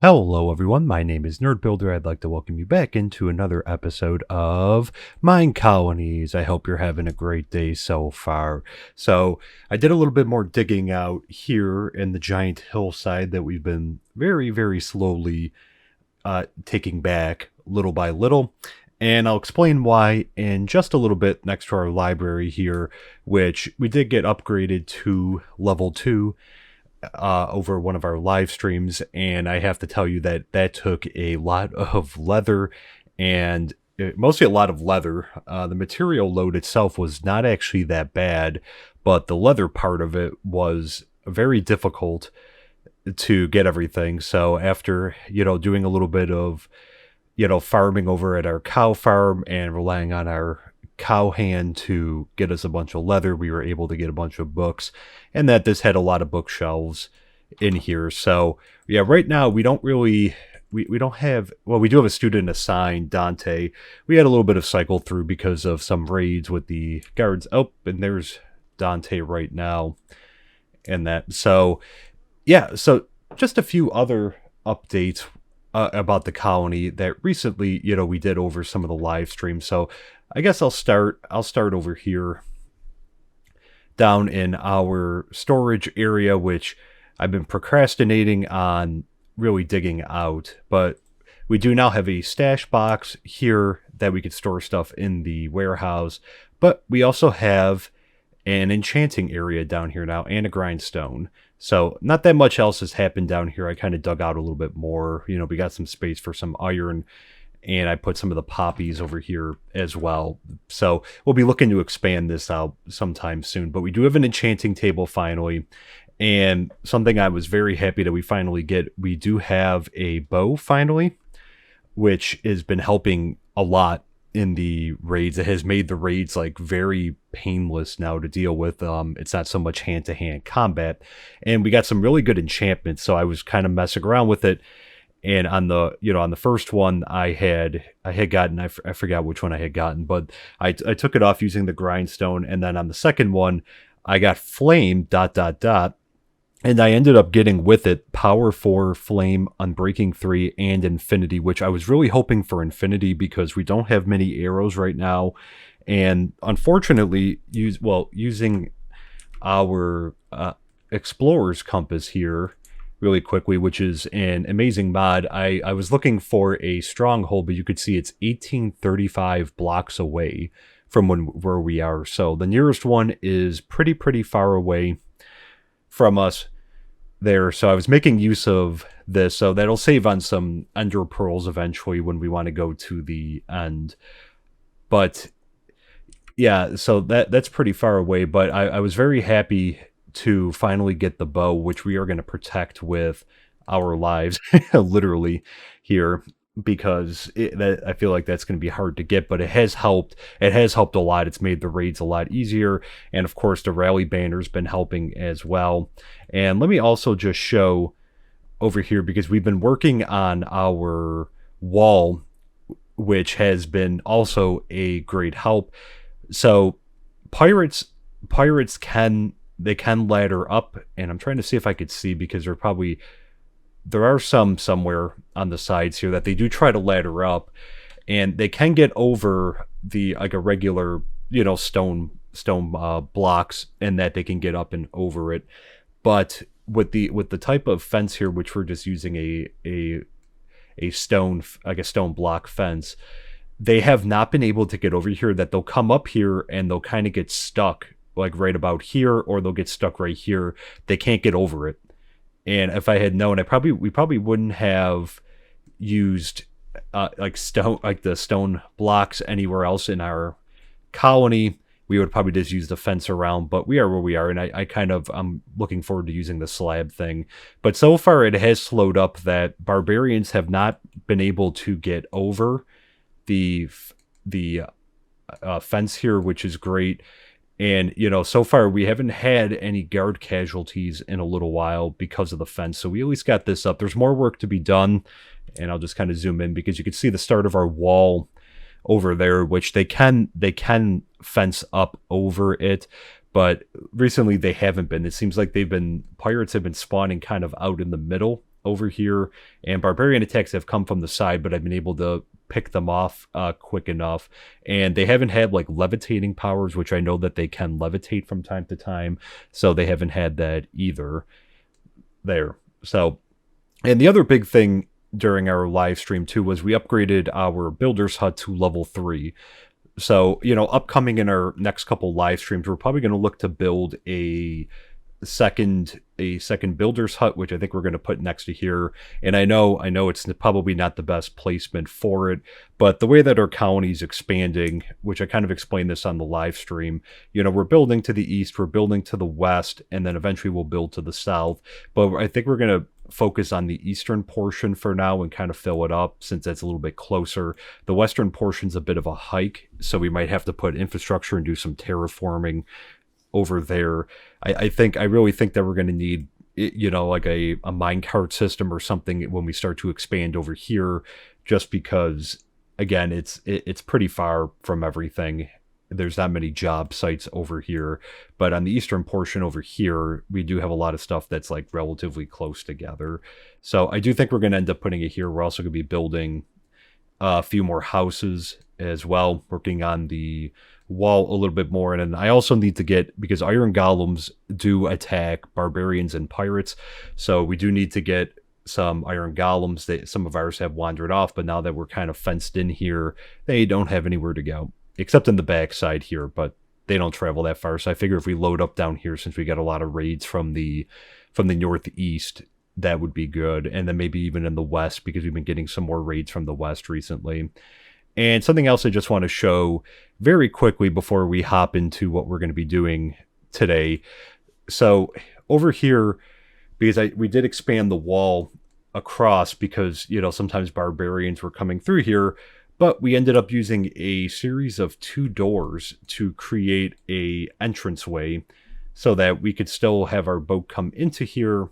Hello, everyone. My name is Nerd Builder. I'd like to welcome you back into another episode of MineColonies. I hope you're having a great day so far. So, I did a little bit more digging out here in the giant hillside that we've been very, very slowly taking back little by little. And I'll explain why in just a little bit next to our library here, which we did get upgraded to level 2 over one of our live streams, and I have to tell you that that took a lot of leather and mostly a lot of leather. The material load itself was not actually that bad, but the leather part of it was very difficult to get everything. So after, doing a little bit of, farming over at our cow farm and relying on our cow hand to get us a bunch of leather, we were able to get a bunch of books, and that this had a lot of bookshelves in here. So yeah, right now we don't really we don't have, well, we do have a student assigned, Dante. We had a little bit of cycle through because of some raids with the guards. Oh, and there's Dante right now. And that, so yeah, so just a few other updates about the colony that recently, we did over some of the live streams. So I guess I'll start over here down in our storage area, which I've been procrastinating on really digging out, but we do now have a stash box here that we could store stuff in the warehouse, but we also have an enchanting area down here now and a grindstone. So not that much else has happened down here. I kind of dug out a little bit more. We got some space for some iron, and I put some of the poppies over here as well. So we'll be looking to expand this out sometime soon. But we do have an enchanting table finally, and something I was very happy that we finally get. We do have a bow finally, which has been helping a lot in the raids. It has made the raids like very painless now to deal with. It's not so much hand-to-hand combat, and we got some really good enchantments. So I was kind of messing around with it, and on the first one I had gotten, I forgot which one I had gotten, but I took it off using the grindstone, and then on the second one I got flame dot dot dot. And I ended up getting with it Power 4, Flame, Unbreaking 3, and Infinity, which I was really hoping for Infinity because we don't have many arrows right now. And unfortunately, using our Explorer's Compass here really quickly, which is an amazing mod, I was looking for a stronghold, but you could see it's 1835 blocks away from where we are. So the nearest one is pretty far away from us there. So I was making use of this, so that'll save on some ender pearls eventually when we want to go to the end. But yeah, so that's pretty far away, but I was very happy to finally get the bow, which we are going to protect with our lives literally here, because I feel like that's going to be hard to get, but it has helped a lot. It's made the raids a lot easier, and of course the rally banner's been helping as well. And let me also just show over here, because we've been working on our wall, which has been also a great help. So pirates can ladder up, and I'm trying to see if I could see, because there are some somewhere on the sides here that they do try to ladder up, and they can get over the like a regular stone blocks, and that they can get up and over it. But with the type of fence here, which we're just using a stone, like a stone block fence, they have not been able to get over here. That they'll come up here and they'll kind of get stuck like right about here, or they'll get stuck right here. They can't get over it. And if I had known, we probably wouldn't have used like the stone blocks anywhere else in our colony. We would probably just use the fence around, but we are where we are, and I'm looking forward to using the slab thing. But so far it has slowed up that barbarians have not been able to get over the fence here, which is great. And, so far we haven't had any guard casualties in a little while because of the fence. So we at least got this up. There's more work to be done. And I'll just kind of zoom in, because you can see the start of our wall over there, which they can fence up over it. But recently they haven't been. It seems like pirates have been spawning kind of out in the middle over here, and barbarian attacks have come from the side, but I've been able to pick them off quick enough. And they haven't had like levitating powers, which I know that they can levitate from time to time, so they haven't had that either there. So, and the other big thing during our live stream too was we upgraded our builder's hut to level 3. So, upcoming in our next couple live streams, we're probably going to look to build a second builder's hut, which I think we're going to put next to here. And I know it's probably not the best placement for it, but the way that our colony is expanding, which I kind of explained this on the live stream, we're building to the east, we're building to the west, and then eventually we'll build to the south. But I think we're going to focus on the eastern portion for now and kind of fill it up since that's a little bit closer. The western portion's a bit of a hike, so we might have to put infrastructure and do some terraforming over there. I really think that we're going to need, like a minecart system or something when we start to expand over here, just because, again, it's pretty far from everything. There's not many job sites over here, but on the eastern portion over here, we do have a lot of stuff that's like relatively close together. So I do think we're going to end up putting it here. We're also going to be building a few more houses as well, working on the wall a little bit more. And then I also need to get, because iron golems do attack barbarians and pirates, so we do need to get some iron golems. That some of ours have wandered off, but now that we're kind of fenced in here, they don't have anywhere to go except in the backside here, but they don't travel that far. So I figure if we load up down here, since we got a lot of raids from the northeast, that would be good. And then maybe even in the west, because we've been getting some more raids from the west recently. And something else I just want to show very quickly before we hop into what we're going to be doing today. So over here, because we did expand the wall across, because sometimes barbarians were coming through here, but we ended up using a series of 2 doors to create a entranceway so that we could still have our boat come into here,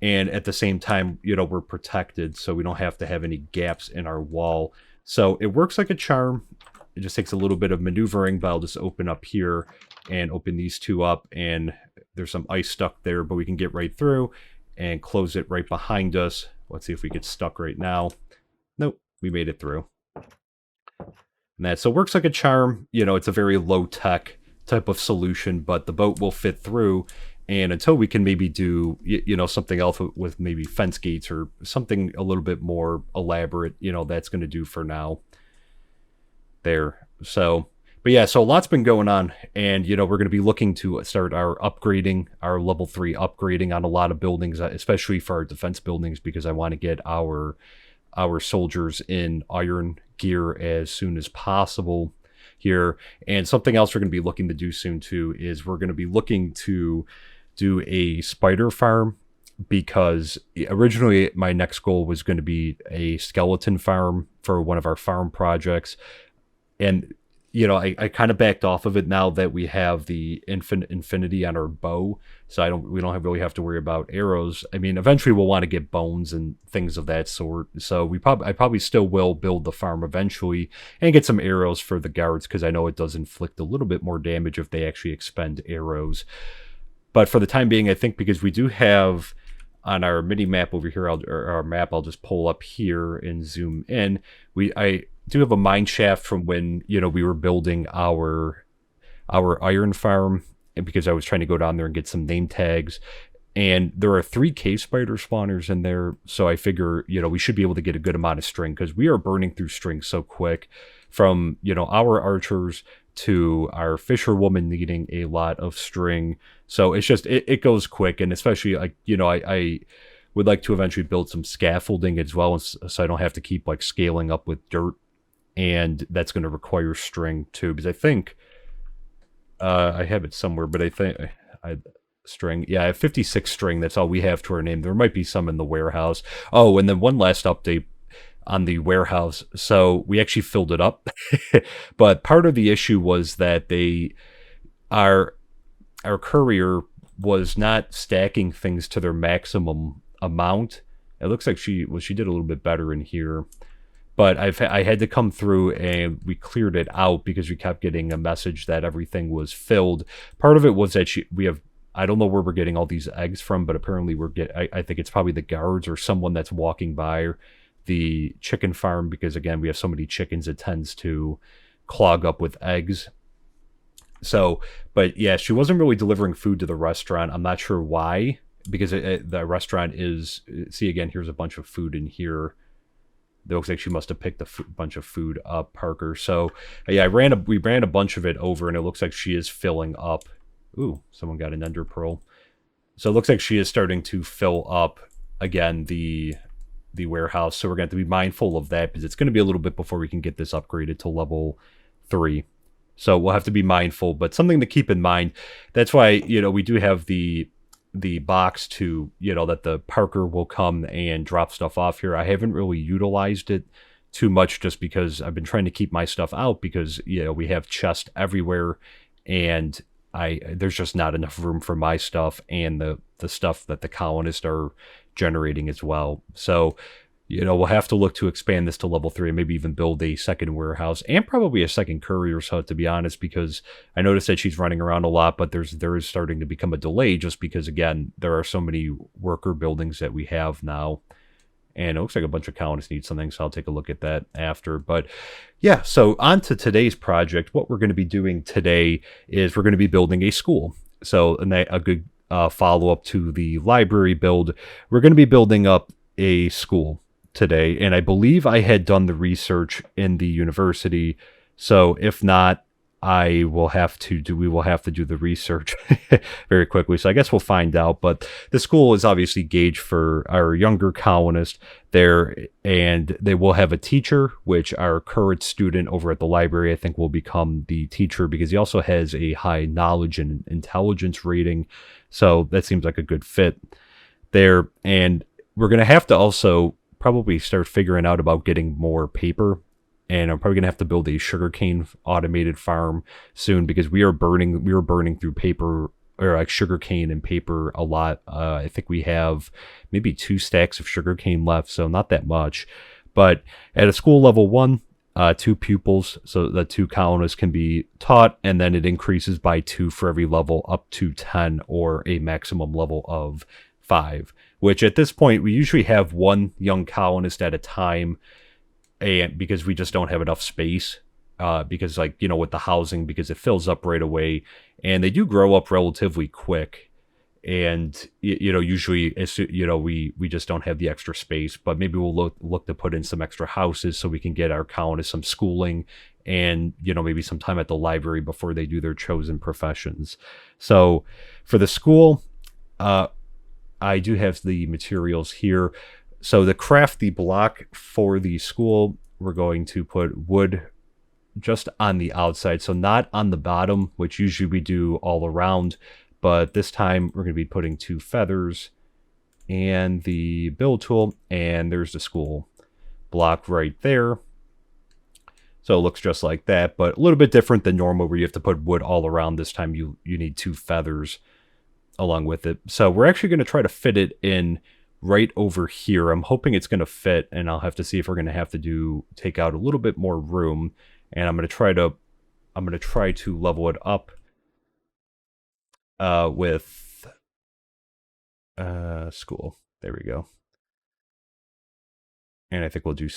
and at the same time, we're protected, so we don't have to have any gaps in our wall. So it works like a charm. It just takes a little bit of maneuvering, but I'll just open up here and open these 2 up, and there's some ice stuck there, but we can get right through and close it right behind us. Let's see if we get stuck right now. Nope, we made it through. And that, so it works like a charm. It's a very low-tech type of solution, but the boat will fit through. And until we can maybe do, something else with maybe fence gates or something a little bit more elaborate, that's going to do for now. There. So, but yeah, so a lot's been going on. And, we're going to be looking to start our upgrading, our level 3 upgrading on a lot of buildings, especially for our defense buildings, because I want to get our soldiers in iron gear as soon as possible here. And something else we're going to be looking to do soon too is we're going to be looking to do a spider farm, because originally my next goal was going to be a skeleton farm for one of our farm projects. And I kind of backed off of it now that we have the infinity on our bow, so we don't really have to worry about arrows. I mean, eventually we'll want to get bones and things of that sort. So I probably still will build the farm eventually and get some arrows for the guards, because I know it does inflict a little bit more damage if they actually expend arrows. But for the time being, I think because we do have on our mini map over here, our map, I'll just pull up here and zoom in. I do have a mine shaft from when we were building our iron farm, and because I was trying to go down there and get some name tags, and there are 3 cave spider spawners in there, so I figure we should be able to get a good amount of string, because we are burning through string so quick, from our archers to our fisherwoman needing a lot of string. So it's just it goes quick, and especially like I would like to eventually build some scaffolding as well, so I don't have to keep like scaling up with dirt. And that's going to require string too, because I think I have it somewhere, but I think string. Yeah, I have 56 string. That's all we have to our name. There might be some in the warehouse. Oh, and then one last update on the warehouse. So we actually filled it up, but part of the issue was that our courier was not stacking things to their maximum amount. It looks like she did a little bit better in here. But I had to come through and we cleared it out because we kept getting a message that everything was filled. Part of it was that we have I don't know where we're getting all these eggs from, but apparently I think it's probably the guards or someone that's walking by the chicken farm because again we have so many chickens it tends to clog up with eggs. So, but yeah, she wasn't really delivering food to the restaurant. I'm not sure why because the restaurant is. See again, here's a bunch of food in here. It looks like she must have picked a bunch of food up, Parker. So yeah, we ran a bunch of it over, and it looks like she is filling up. Ooh, someone got an ender pearl. So it looks like she is starting to fill up again the warehouse. So we're going to have to be mindful of that because it's going to be a little bit before we can get this upgraded to level 3. So we'll have to be mindful, but something to keep in mind. That's why, we do have the box to, that the Parker will come and drop stuff off here. I haven't really utilized it too much just because I've been trying to keep my stuff out because, we have chests everywhere and there's just not enough room for my stuff and the stuff that the colonists are generating as well. So, we'll have to look to expand this to level 3 and maybe even build a second warehouse and probably a second courier hut, to be honest, because I noticed that she's running around a lot, but there is starting to become a delay just because, again, there are so many worker buildings that we have now. And it looks like a bunch of colonists need something, so I'll take a look at that after. But yeah, so on to today's project. What we're going to be doing today is we're going to be building a school. So a good follow-up to the library build. We're going to be building up a school today, and I believe I had done the research in the university. So if not, we will have to do the research very quickly. So I guess we'll find out. But the school is obviously gauged for our younger colonists there, and they will have a teacher, which our current student over at the library, I think, will become the teacher because he also has a high knowledge and intelligence rating. So that seems like a good fit there. And we're going to have to also probably start figuring out about getting more paper, and I'm probably gonna have to build a sugarcane automated farm soon because we were burning through paper or like sugarcane and paper a lot. I think we have maybe 2 stacks of sugarcane left, so not that much. But at a school level 1, 2 pupils, so the 2 colonists can be taught, and then it increases by 2 for every level up to 10 or a maximum level of 5. Which at this point we usually have 1 young colonist at a time, and because we just don't have enough space, because with the housing, because it fills up right away, and they do grow up relatively quick, and usually we just don't have the extra space, but maybe we'll look to put in some extra houses so we can get our colonists some schooling and maybe some time at the library before they do their chosen professions. So for the school, I do have the materials here. So to craft the block for the school, we're going to put wood just on the outside, so not on the bottom, which usually we do all around, but this time we're going to be putting 2 feathers and the build tool, and there's the school block right there. So it looks just like that, but a little bit different than normal where you have to put wood all around. This time you need 2 feathers along with it. So we're actually going to try to fit it in right over here. I'm hoping it's going to fit, and I'll have to see if we're going to have to take out a little bit more room. And I'm going to try to level it up with school. There we go. And I think we'll do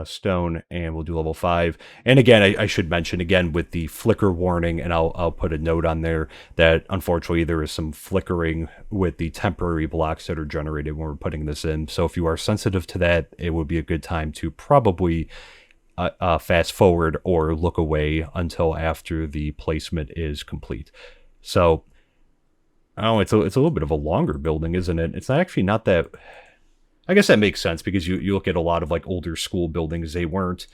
stone, and we'll do level 5. And again, I should mention again with the flicker warning, and I'll put a note on there that unfortunately there is some flickering with the temporary blocks that are generated when we're putting this in. So if you are sensitive to that, it would be a good time to probably fast forward or look away until after the placement is complete. So it's a little bit of a longer building, isn't it? It's actually not that. I guess that makes sense because you look at a lot of like older school buildings, they weren't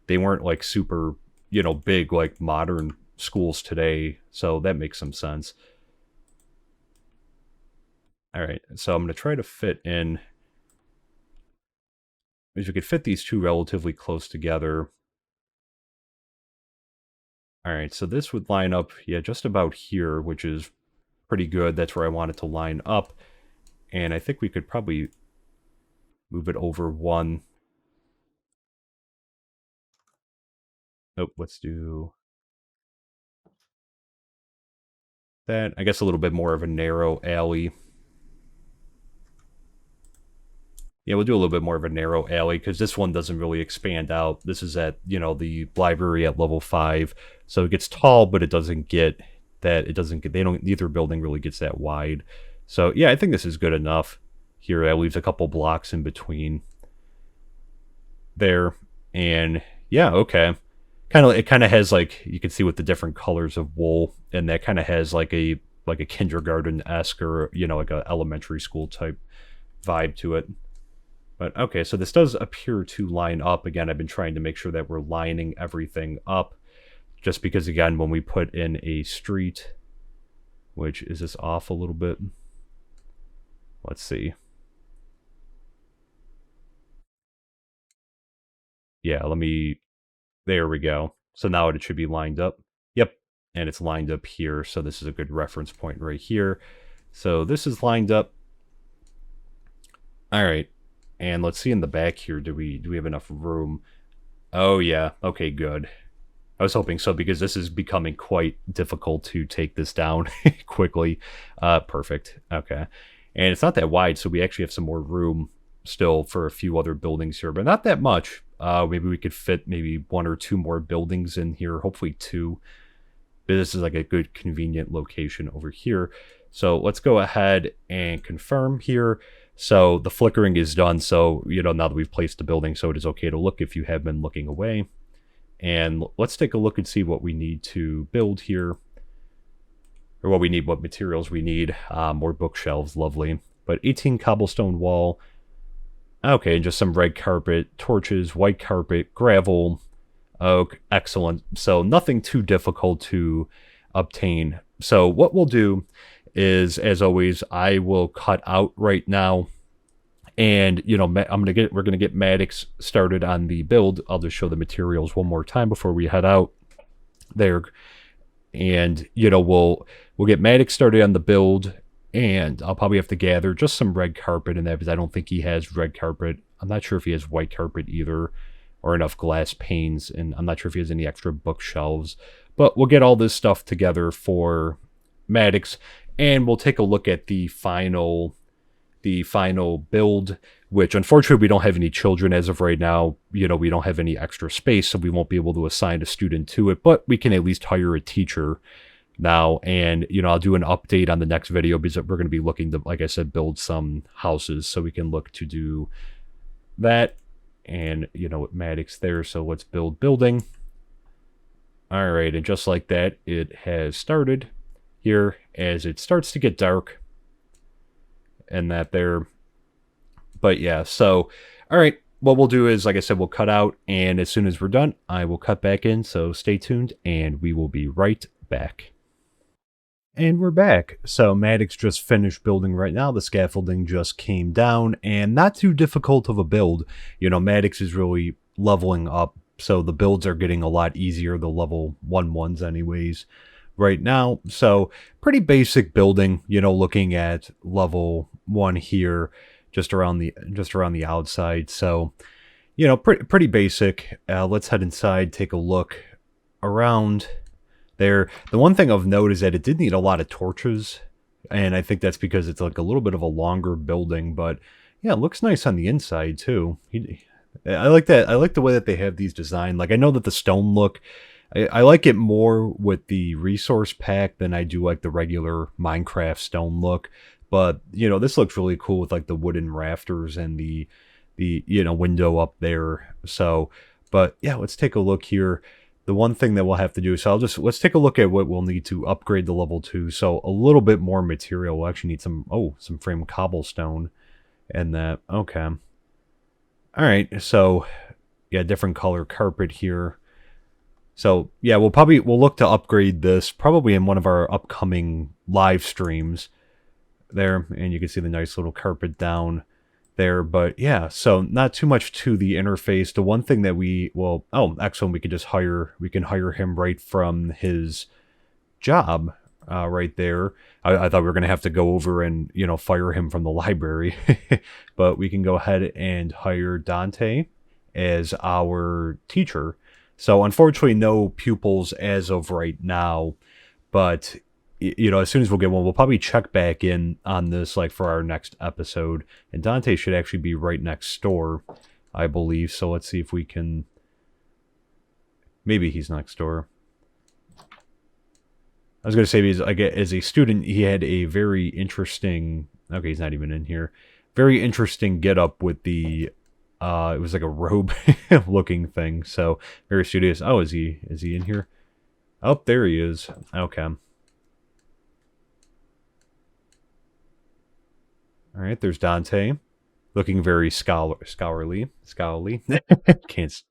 like super, big like modern schools today. So that makes some sense. All right, so I'm going to try to fit in, if we could fit these 2 relatively close together. All right, so this would line up, yeah, just about here, which is pretty good. That's where I want it to line up. And I think we could probably move it over 1. Nope, let's do that. I guess a little bit more of a narrow alley. Yeah, we'll do a little bit more of a narrow alley because this one doesn't really expand out. This is at, the library at level 5. So it gets tall, but it doesn't get that, neither building really gets that wide. So yeah, I think this is good enough. Here, that leaves a couple blocks in between there. And yeah, okay. It kind of has like, you can see with the different colors of wool, and that kind of has like a kindergarten-esque or, like a elementary school type vibe to it. But okay, so this does appear to line up. Again, I've been trying to make sure that we're lining everything up. Just because, again, when we put in a street, which is this off a little bit? Let's see. Yeah, there we go. So now it should be lined up. Yep, and it's lined up here. So this is a good reference point right here. So this is lined up. All right. And let's see in the back here, do we have enough room? Oh yeah, okay, good. I was hoping so because this is becoming quite difficult to take this down quickly. Perfect, okay. And it's not that wide, so we actually have some more room still for a few other buildings here, but not that much. Maybe we could fit maybe 1 or 2 more buildings in here, hopefully 2. But this is like a good convenient location over here. So let's go ahead and confirm here. So the flickering is done. So, now that we've placed the building, so it is okay to look if you have been looking away. And let's take a look and see what we need to build here. Or what materials we need. More bookshelves, lovely. But 18 cobblestone wall. Okay, and just some red carpet, torches, white carpet, gravel. Oh, excellent. So nothing too difficult to obtain. So what we'll do is, as always, I will cut out right now, and we're gonna get Maddox started on the build. I'll just show the materials one more time before we head out there, and we'll get Maddox started on the build, and I'll probably have to gather just some red carpet in that because I don't think he has red carpet. I'm not sure if he has white carpet either, or enough glass panes, and I'm not sure if he has any extra bookshelves. But we'll get all this stuff together for Maddox, and we'll take a look at the final build, which unfortunately we don't have any children as of right now. We don't have any extra space, so we won't be able to assign a student to it, but we can at least hire a teacher now. And I'll do an update on the next video because we're going to be looking to, like I said, build some houses, so we can look to do that. And with Maddox there, so let's build building. All right, and just like that, it has started here as it starts to get dark, and that there. But yeah, so all right, what we'll do is, like I said, we'll cut out, and as soon as we're done, I will cut back in. So stay tuned, and we will be right back. And we're back. So Maddox just finished building right now. The scaffolding just came down, and not too difficult of a build. Maddox is really leveling up, so the builds are getting a lot easier, the level 1s anyways, right now. So pretty basic building, looking at level 1 here, just around the outside. So, pretty basic. Let's head inside, take a look around there. The one thing of note is that it did need a lot of torches, and I think that's because it's like a little bit of a longer building, but yeah, it looks nice on the inside too. I like that. I like the way that they have these designed. Like, I know that the stone look, I like it more with the resource pack than I do like the regular Minecraft stone look. But, this looks really cool with like the wooden rafters and the window up there. So, but yeah, let's take a look here. The one thing that we'll have to do, so let's take a look at what we'll need to upgrade the level 2. So a little bit more material. We'll actually need some framed cobblestone and that. Okay. All right. So yeah, different color carpet here. So yeah, we'll look to upgrade this probably in one of our upcoming live streams there. And you can see the nice little carpet down there. But yeah, so not too much to the interface. The one thing that excellent, we can hire him right from his job right there. I thought we were going to have to go over and, fire him from the library. But we can go ahead and hire Dante as our teacher. So unfortunately, no pupils as of right now. But as soon as we'll get one, we'll probably check back in on this like for our next episode. And Dante should actually be right next door, I believe. So let's see if we can. Maybe he's next door. I was going to say, because as a student, he had a very interesting. Okay, he's not even in here. Very interesting get up with the. It was like a robe looking thing. So very studious. Oh, is he in here? Oh, there he is. Okay. All right, there's Dante, looking very scholarly. Can't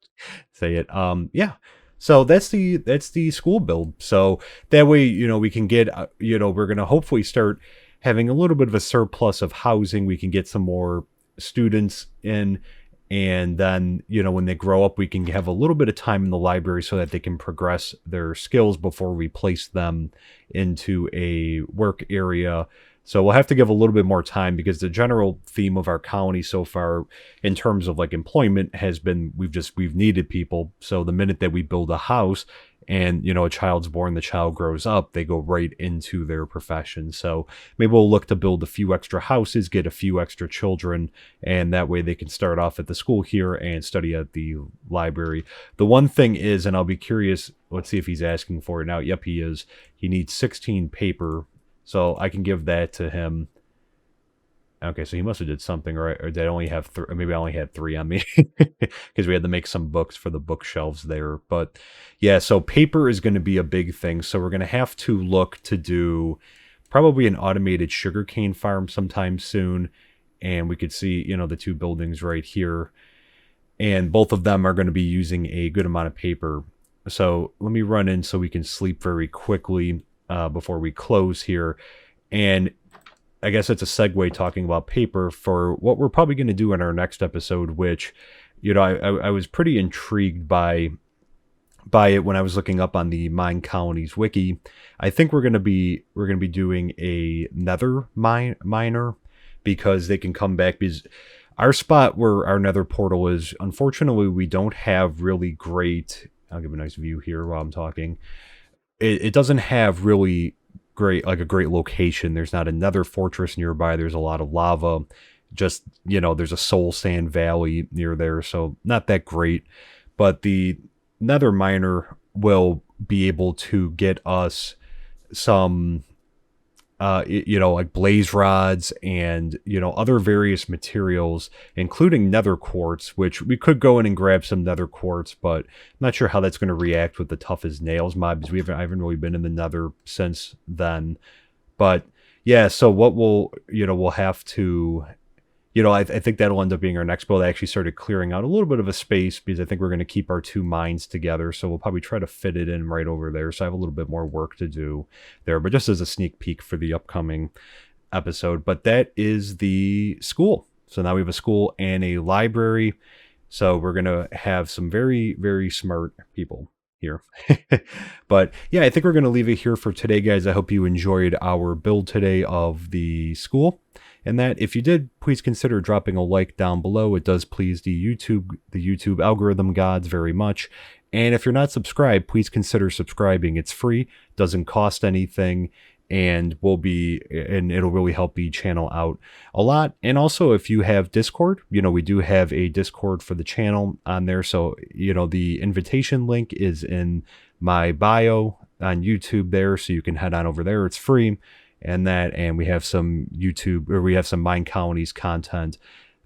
say it. Yeah. So that's the school build. So that way, we can get, we're gonna hopefully start having a little bit of a surplus of housing. We can get some more students in, and then when they grow up, we can have a little bit of time in the library so that they can progress their skills before we place them into a work area. So we'll have to give a little bit more time, because the general theme of our colony so far in terms of like employment has been we've needed people. So the minute that we build a house and a child's born, the child grows up, they go right into their profession. So maybe we'll look to build a few extra houses, get a few extra children, and that way they can start off at the school here and study at the library. The one thing is, and I'll be curious, let's see if he's asking for it now. Yep, he is. He needs 16 paper. So I can give that to him. Okay, so he must have did something, right? Or did I only have 3? Maybe I only had 3 on me, because we had to make some books for the bookshelves there. But yeah, so paper is going to be a big thing. So we're going to have to look to do probably an automated sugarcane farm sometime soon. And we could see, the 2 buildings right here. And both of them are going to be using a good amount of paper. So let me run in so we can sleep very quickly before we close here. And I guess it's a segue talking about paper for what we're probably going to do in our next episode, which, I was pretty intrigued by it when I was looking up on the MineColonies wiki. I think we're going to be doing a nether miner, because they can come back, because our spot where our nether portal is, unfortunately, we don't have really great. I'll give a nice view here while I'm talking. It doesn't have really a great location. There's not another fortress nearby. There's a lot of lava. Just, there's a soul sand valley near there, so not that great. But the nether miner will be able to get us some like blaze rods and other various materials, including nether quartz, which we could go in and grab some nether quartz, but I'm not sure how that's going to react with the tough as nails mod, because I haven't really been in the nether since then. But yeah, so what we'll have to, I think that'll end up being our next build. I actually started clearing out a little bit of a space, because I think we're going to keep our 2 mines together. So we'll probably try to fit it in right over there. So I have a little bit more work to do there, but just as a sneak peek for the upcoming episode. But that is the school. So now we have a school and a library. So we're going to have some very, very smart people here. But yeah, I think we're going to leave it here for today, guys. I hope you enjoyed our build today of the school. And that if you did, please consider dropping a like down below. It does please the YouTube algorithm gods very much. And if you're not subscribed, please consider subscribing. It's free, doesn't cost anything, and it'll really help the channel out a lot. And also, if you have Discord, we do have a Discord for the channel on there. So, the invitation link is in my bio on YouTube there, so you can head on over there. It's free. And we have some MineColonies content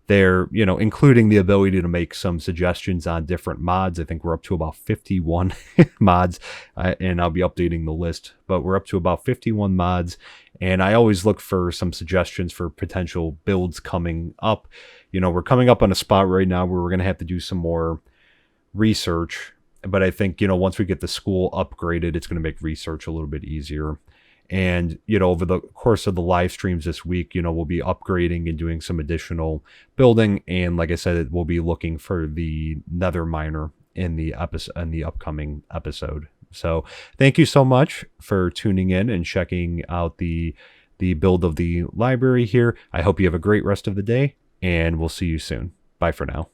there, including the ability to make some suggestions on different mods. I think we're up to about 51 mods, and I'll be updating the list, but we're up to about 51 mods. And I always look for some suggestions for potential builds coming up. We're coming up on a spot right now where we're going to have to do some more research, but I think, once we get the school upgraded, it's going to make research a little bit easier. And, over the course of the live streams this week, we'll be upgrading and doing some additional building. And like I said, we'll be looking for the nether miner in the upcoming episode. So thank you so much for tuning in and checking out the build of the library here. I hope you have a great rest of the day, and we'll see you soon. Bye for now.